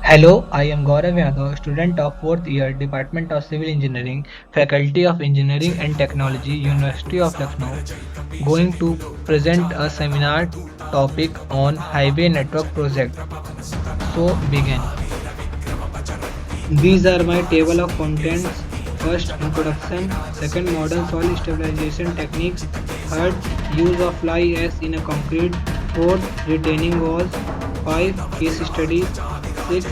Hello, I am Gaurav Yadav, student of 4th year, Department of Civil Engineering, Faculty of Engineering and Technology, University of Lucknow, going to present a seminar topic on highway network project. So begin. These are my table of contents. First, introduction. Second, modern soil stabilization techniques. Third, use of fly ash in a concrete. Fourth, retaining walls. Five, case studies. Six,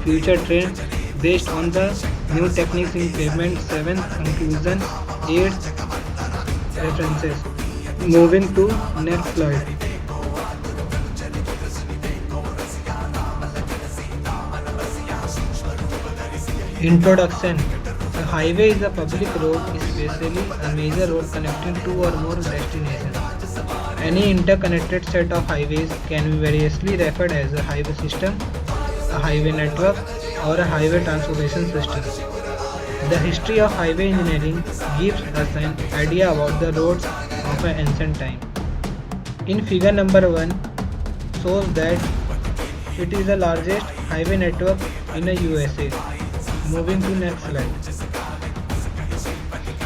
future trends based on the new techniques in pavement. Seventh, conclusion. Eighth, references. Moving to next slide. Introduction. A highway is a public road, especially a major road connecting two or more destinations. Any interconnected set of highways can be variously referred as a highway system, a highway network, or a highway transportation system. The history of highway engineering gives us an idea about the roads of an ancient time. In figure number 1 shows that it is the largest highway network in the USA. Moving to next slide.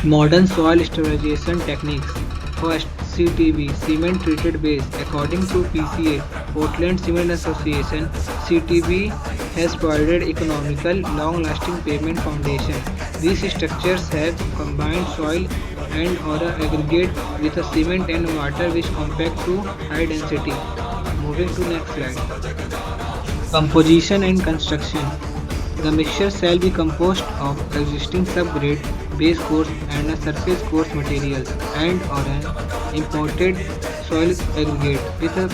Modern soil stabilization techniques. First, CTB, cement treated base. According to PCA, Portland Cement Association, CTB has provided economical, long-lasting pavement foundation. These structures have combined soil and or aggregate with a cement and water which compact to high density. Moving to next slide. Composition and construction. The mixture shall be composed of existing subgrade, base course and a surface course materials and or an imported soil aggregate with a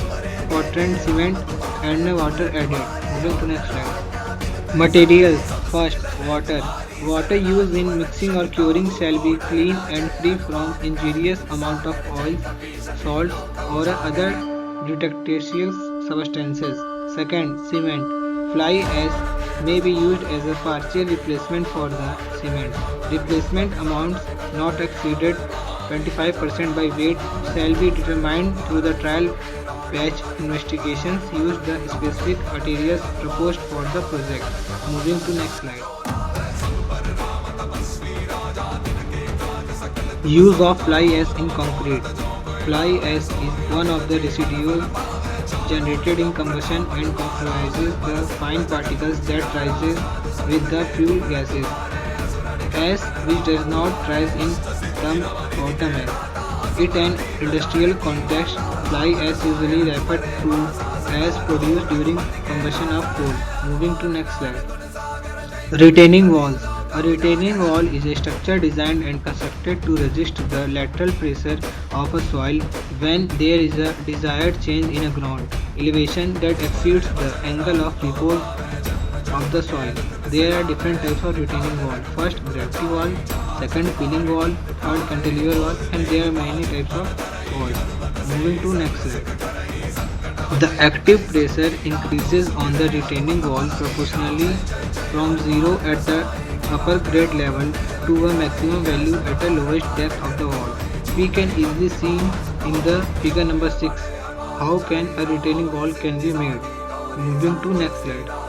Portland cement and a water added. Moving to next slide. Materials. First, water. Water used in mixing or curing shall be clean and free from injurious amount of oils, salts or other detectatious substances. Second, cement. Fly ash may be used as a partial replacement for the cement. Replacement amounts not exceeded 25% by weight shall be determined through the trial batch investigations use the specific materials proposed for the project. Moving to next slide. Use of fly ash in concrete. Fly ash is one of the residues generated in combustion and comprises the fine particles that rises with the fuel gases. Ash which does not rise in some bottom ash. In an industrial context, fly ash usually referred to as produced during combustion of coal. Moving to next slide. Retaining walls. A retaining wall is a structure designed and constructed to resist the lateral pressure of a soil when there is a desired change in a ground elevation that exceeds the angle of repose of the soil. There are different types of retaining wall. First, gravity wall, second, peeling wall, third, cantilever wall, and there are many types of walls. Moving to next slide. The active pressure increases on the retaining wall proportionally from zero at the upper grade level to a maximum value at the lowest depth of the wall. We can easily see in the figure number 6 how can a retaining wall can be made. Moving to next slide.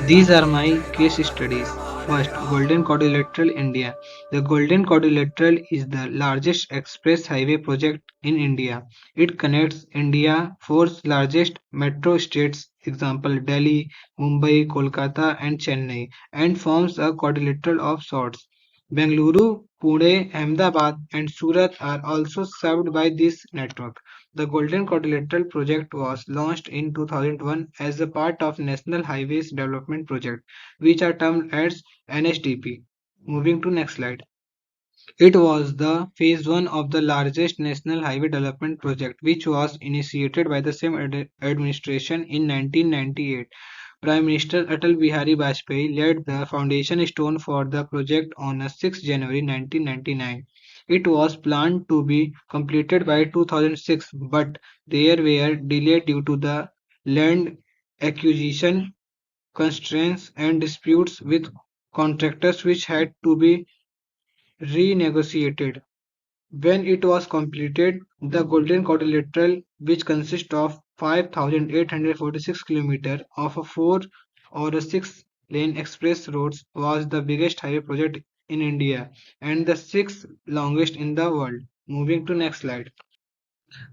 These are my case studies. First, Golden Quadrilateral India. The Golden Quadrilateral is the largest express highway project in India. It connects India's four largest metro states, example Delhi, Mumbai, Kolkata and Chennai, and forms a quadrilateral of sorts. Bengaluru, Pune, Ahmedabad and Surat are also served by this network. The Golden Quadrilateral project was launched in 2001 as a part of National Highways Development Project, which are termed as NHDP. Moving to next slide. It was the phase 1 of the largest national highway development project, which was initiated by the same administration in 1998. Prime Minister Atal Bihari Vajpayee laid the foundation stone for the project on 6 January 1999. It was planned to be completed by 2006, but there were delays due to the land acquisition constraints and disputes with contractors which had to be renegotiated. When it was completed, the Golden Quadrilateral, which consists of 5,846 kilometers of a four or a six-lane express roads was the biggest highway project in India and the sixth longest in the world. Moving to next slide.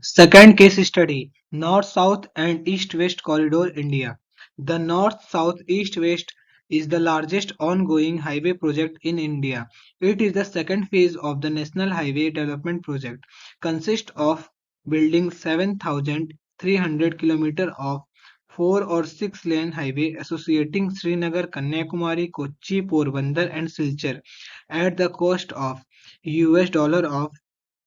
Second case study: North-South and East-West Corridor, India. The North-South East-West is the largest ongoing highway project in India. It is the second phase of the National Highway Development Project, consists of building 7,300 kilometers of 4 or 6-lane highway associating Srinagar, Kanyakumari, Kochi, Porbandar and Silchar at the cost of $12 of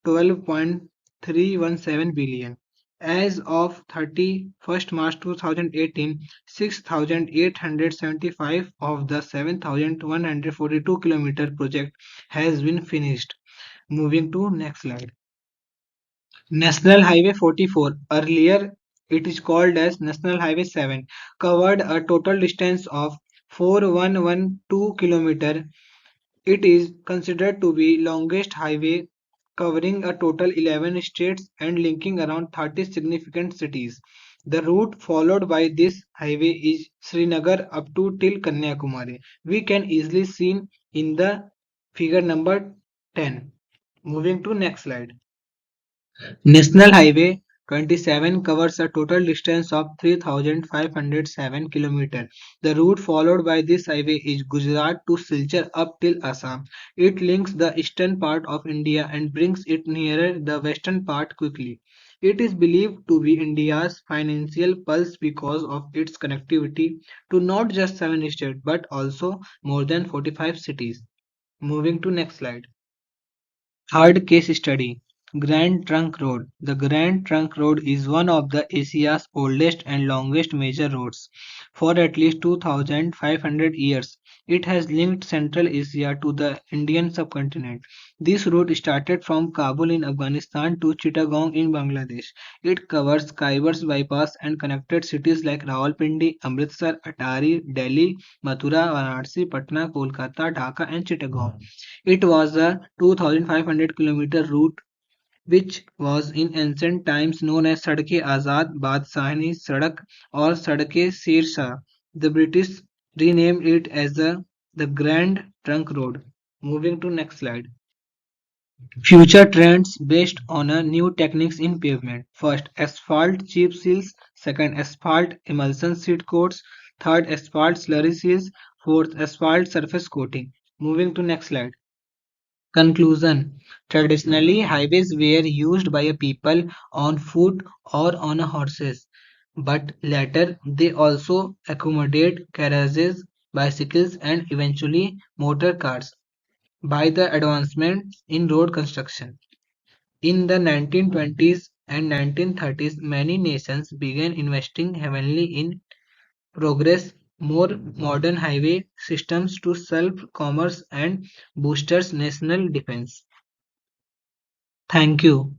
12.317 billion. As of 31st March 2018, 6,875 of the 7,142 km project has been finished. Moving to next slide. National Highway 44, earlier it is called as National Highway 7, covered a total distance of 4112 km. It is considered to be longest highway covering a total 11 states and linking around 30 significant cities. The route followed by this highway is Srinagar up to till Kanyakumari. We can easily see in the figure number 10. Moving to next slide. National Highway 27 covers a total distance of 3,507 km. The route followed by this highway is Gujarat to Silchar up till Assam. It links the eastern part of India and brings it nearer the western part quickly. It is believed to be India's financial pulse because of its connectivity to not just 7 states but also more than 45 cities. Moving to next slide. Third case study: Grand Trunk Road. The Grand Trunk Road is one of the Asia's oldest and longest major roads. For at least 2,500 years, it has linked Central Asia to the Indian subcontinent. This route started from Kabul in Afghanistan to Chittagong in Bangladesh. It covers Khyber's bypass and connected cities like Rawalpindi, Amritsar, Atari, Delhi, Mathura, Varanasi, Patna, Kolkata, Dhaka, and Chittagong. It was a 2,500 kilometer route which was in ancient times known as Sadke-Azad, Badshahani Sadak or Sadke-Sher Shah. The British renamed it as the Grand Trunk Road. Moving to next slide. Future trends based on a new techniques in pavement. First, asphalt chip seals. Second, asphalt emulsion seed coats. Third, asphalt slurry seals. Fourth, asphalt surface coating. Moving to next slide. Conclusion: Traditionally, highways were used by a people on foot or on horses, but later they also accommodated carriages, bicycles, and eventually motor cars. By the advancements in road construction in the 1920s and 1930s, many nations began investing heavily in progress, more modern highway systems to serve commerce and boosters national defense. Thank you.